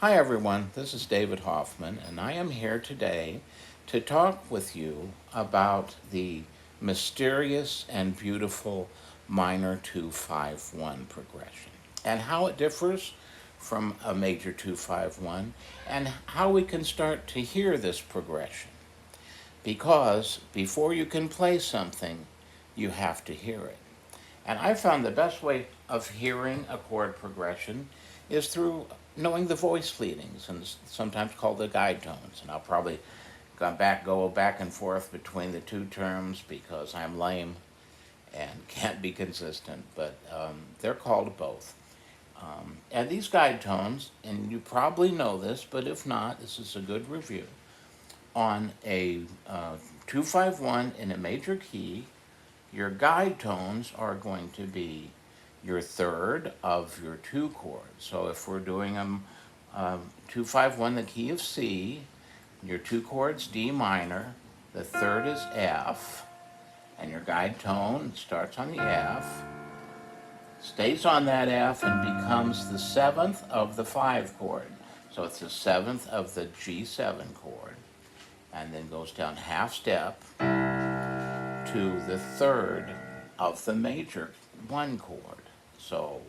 Hi everyone, this is David Hoffman, and I am here today to talk with you about the mysterious and beautiful minor 2-5-1 progression and how it differs from a major 2-5-1 and how we can start to hear this progression. Because before you can play something, you have to hear it. And I found the best way of hearing a chord progression is through knowing the voice leadings, and sometimes called the guide tones. And I'll probably go back and forth between the two terms because I'm lame and can't be consistent, but they're called both. And these guide tones, and you probably know this, but if not, this is a good review. On a 2-5-1 in a major key, your guide tones are going to be your third of your two chords. So if we're doing 2-5-1, the key of C, your two chords D minor, the third is F, and your guide tone starts on the F, stays on that F, and becomes the seventh of the 5 chord. So it's the seventh of the G7 chord, and then goes down half step to the third of the major 1 chord. So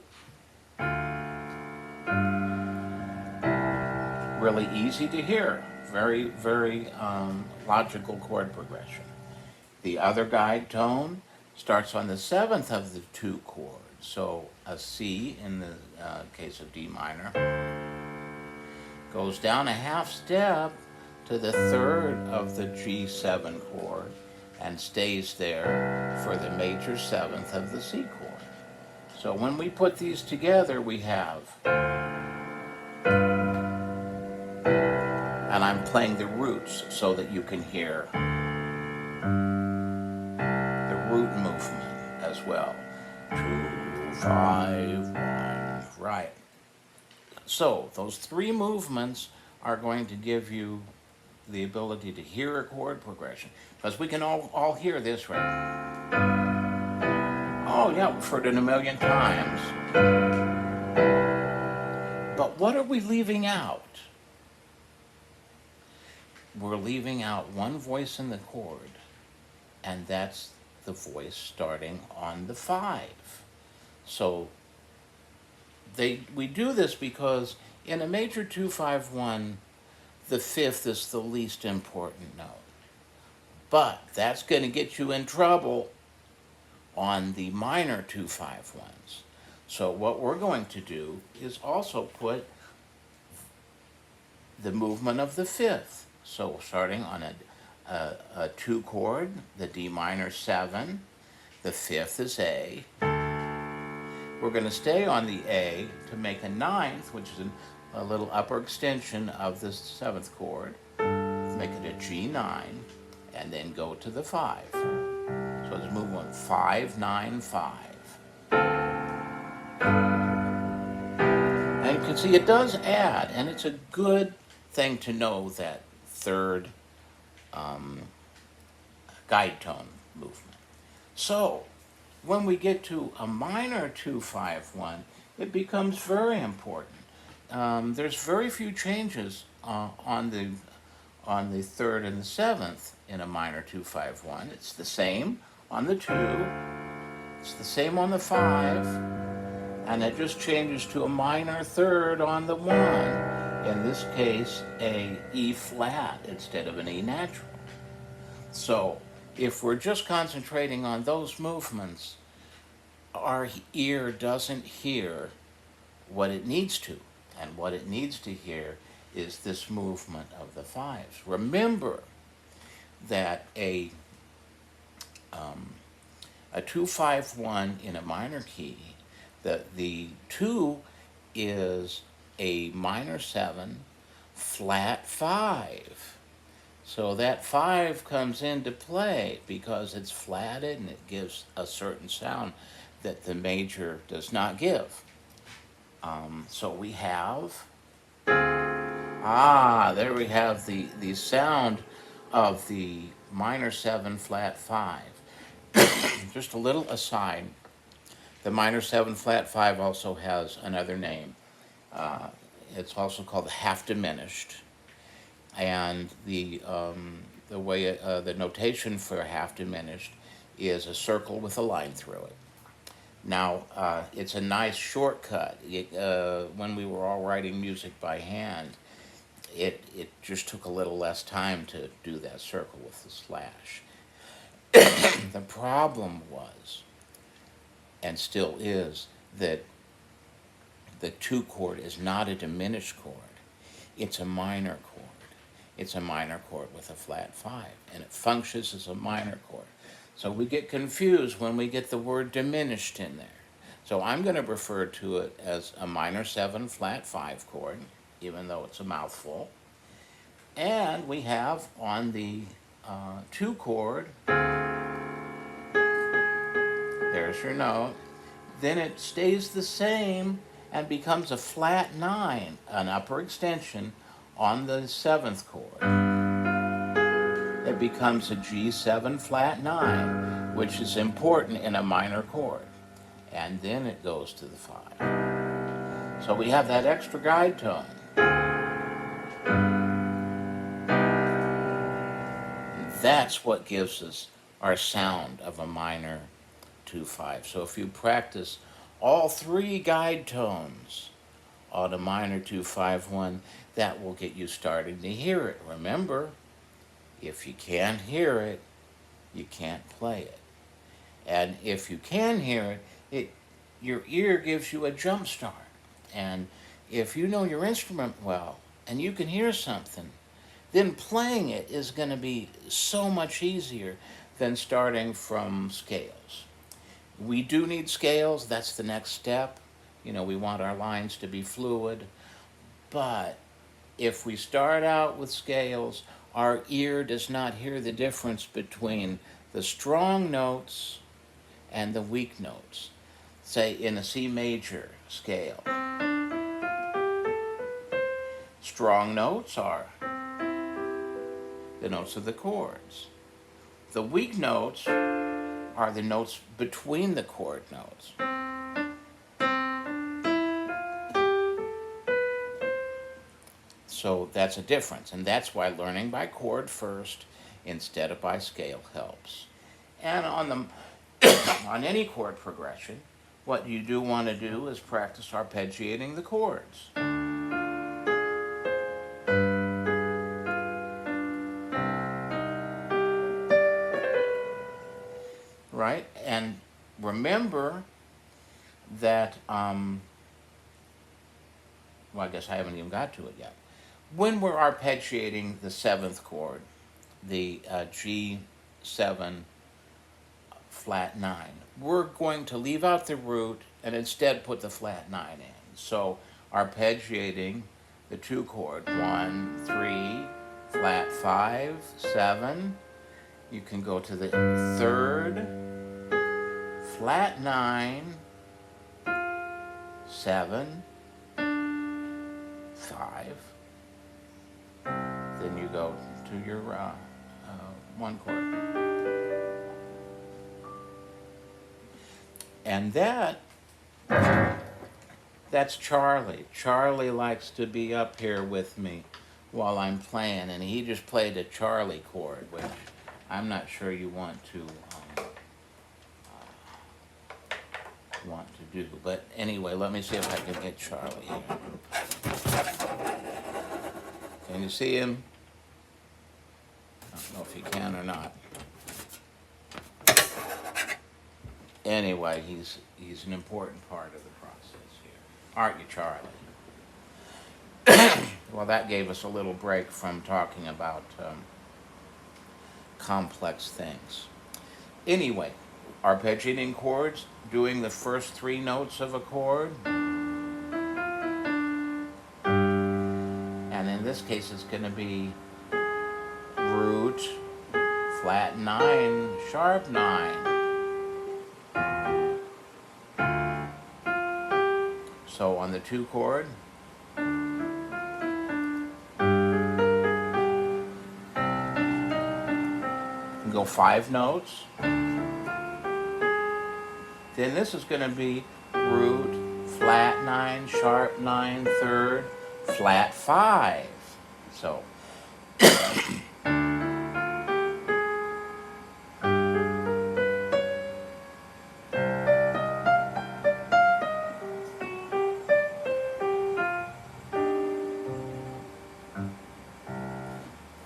really easy to hear, very logical chord progression. The other guide tone starts on the seventh of the 2 chords. So a C in the case of D minor goes down a half step to the third of the G7 chord and stays there for the major 7th of the C chord. So when we put these together, we have, and I'm playing the roots so that you can hear the root movement as well. 2-5-1, right. So those 3 movements are going to give you the ability to hear a chord progression, because we can all hear this, right? Oh yeah, we've heard it a million times. But what are we leaving out? We're leaving out one voice in the chord, and that's the voice starting on the 5. So we do this because in a major 2-5-1, the 5th is the least important note. But that's going to get you in trouble on the minor 2-5-1s. So what we're going to do is also put the movement of the 5th. So starting on a 2 chord, the D minor 7, the 5th is A. We're going to stay on the A to make a 9th, which is a little upper extension of the 7th chord, make it a G9, and then go to the 5. So let's move on, 5-9-5. And you can see it does add, and it's a good thing to know that third guide tone movement. So when we get to a minor 2-5-1, it becomes very important. There's very few changes on the 3rd and the 7th in a minor 2-5-1. It's the same on the 2, it's the same on the 5, and it just changes to a minor 3rd on the 1. In this case, a E flat instead of an E natural. So if we're just concentrating on those movements, our ear doesn't hear what it needs to. And what it needs to hear is this movement of the 5s. Remember that a 2-5-1 in a minor key, the 2 is a minor 7, flat 5. So that 5 comes into play because it's flatted and it gives a certain sound that the major does not give. So we have, there we have the sound of the minor 7 flat 5. Just a little aside, the minor 7 flat 5 also has another name. It's also called half diminished. And the way the notation for half diminished is a circle with a line through it. Now, it's a nice shortcut. When we were all writing music by hand, it just took a little less time to do that circle with the slash. The problem was, and still is, that the 2 chord is not a diminished chord. It's a minor chord. It's a minor chord with a flat 5, and it functions as a minor chord. So we get confused when we get the word diminished in there. So I'm going to refer to it as a minor 7 flat 5 chord, even though it's a mouthful. And we have on the 2 chord, there's your note, then it stays the same and becomes a flat 9, an upper extension on the 7th chord. It becomes a G7 flat 9, which is important in a minor chord. And then it goes to the 5. So we have that extra guide tone. That's what gives us our sound of a minor 2-5. So if you practice all 3 guide tones on a minor 2-5-1, that will get you starting to hear it. Remember, if you can't hear it, you can't play it. And if you can hear it, your ear gives you a jump start. And if you know your instrument well and you can hear something, then playing it is going to be so much easier than starting from scales. We do need scales. That's the next step. We want our lines to be fluid. But if we start out with scales, our ear does not hear the difference between the strong notes and the weak notes. Say in a C major scale, strong notes are the notes of the chords. The weak notes are the notes between the chord notes. So that's a difference, and that's why learning by chord first instead of by scale helps. And on any chord progression, what you do want to do is practice arpeggiating the chords. Right? And remember that, well, I guess I haven't even got to it yet. When we're arpeggiating the 7th chord, the G7 flat 9, we're going to leave out the root and instead put the flat 9 in. So arpeggiating the 2 chord, 1, 3, flat 5, 7. You can go to the 3rd, flat 9, 7, 5. Then you go to your 1 chord. And that's Charlie. Charlie likes to be up here with me while I'm playing, and he just played a Charlie chord, which I'm not sure you want to do. But anyway, let me see if I can get Charlie here. Can you see him? I don't know if you can or not. Anyway, he's an important part of the process here. Aren't you, Charlie? Well, that gave us a little break from talking about complex things. Anyway, arpeggiating chords, doing the first 3 notes of a chord. And in this case, it's going to be root, flat 9, sharp 9. So on the 2 chord, you go 5 notes. Then this is going to be root, flat 9, sharp 9, 3rd, flat 5. So,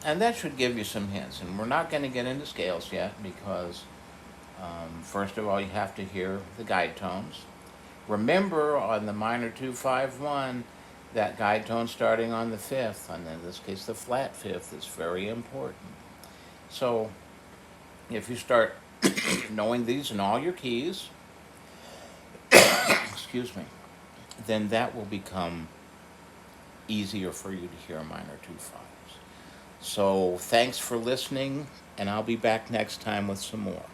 and that should give you some hints. And we're not going to get into scales yet because, first of all, you have to hear the guide tones. Remember, on the minor 2-5-1, that guide tone starting on the 5th, and in this case the flat 5th, is very important. So if you start knowing these in all your keys, excuse me, then that will become easier for you to hear minor 2-5s. So thanks for listening, and I'll be back next time with some more.